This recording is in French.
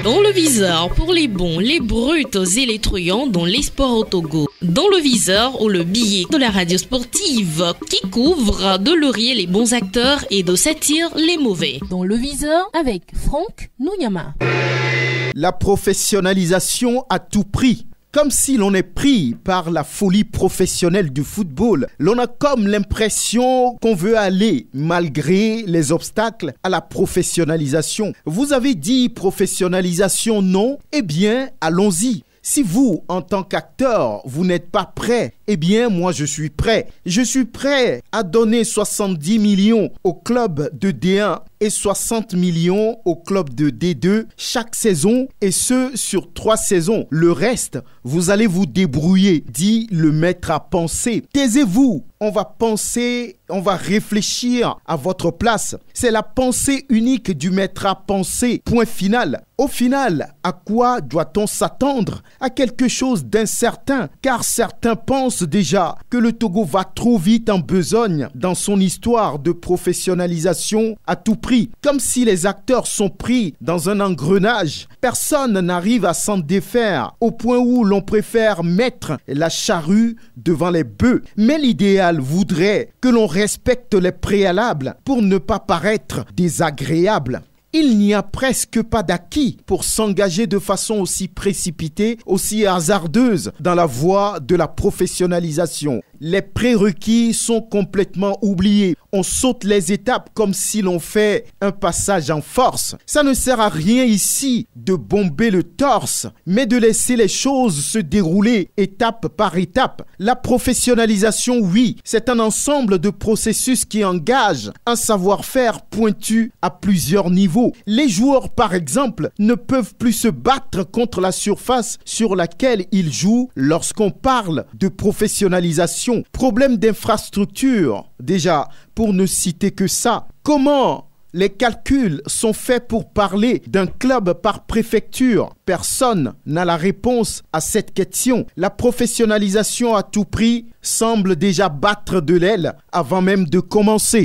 Dans le viseur, pour les bons, les bruts et les truands dans les sports au Togo. Dans le viseur, ou le billet de la radio sportive qui couvre de laurier les bons acteurs et de satire les mauvais. Dans le viseur, avec Franck Nouyama. La professionnalisation à tout prix. Comme si l'on est pris par la folie professionnelle du football, l'on a comme l'impression qu'on veut aller, malgré les obstacles, à la professionnalisation. Vous avez dit professionnalisation non? Eh bien, allons-y. Si vous, en tant qu'acteur, vous n'êtes pas prêt, eh bien, moi, je suis prêt. Je suis prêt à donner 70 millions au club de D1 et 60 millions au club de D2 chaque saison, et ce, sur 3 saisons. Le reste, vous allez vous débrouiller, dit le maître à penser. Taisez-vous, on va penser, on va réfléchir à votre place. C'est la pensée unique du maître à penser, point final. Au final, à quoi doit-on s'attendre? À quelque chose d'incertain, car certains pensent déjà que le Togo va trop vite en besogne dans son histoire de professionnalisation à tout prix, comme si les acteurs sont pris dans un engrenage. Personne n'arrive à s'en défaire, au point où l'on préfère mettre la charrue devant les bœufs. Mais l'idéal voudrait que l'on respecte les préalables pour ne pas paraître désagréable. Il n'y a presque pas d'acquis pour s'engager de façon aussi précipitée, aussi hasardeuse dans la voie de la professionnalisation. Les prérequis sont complètement oubliés. On saute les étapes comme si l'on fait un passage en force. Ça ne sert à rien ici de bomber le torse, mais de laisser les choses se dérouler étape par étape. La professionnalisation, oui, c'est un ensemble de processus qui engage un savoir-faire pointu à plusieurs niveaux. Les joueurs, par exemple, ne peuvent plus se battre contre la surface sur laquelle ils jouent lorsqu'on parle de professionnalisation. Problème d'infrastructure, déjà, pour ne citer que ça. Comment les calculs sont faits pour parler d'un club par préfecture? Personne n'a la réponse à cette question. La professionnalisation à tout prix semble déjà battre de l'aile avant même de commencer.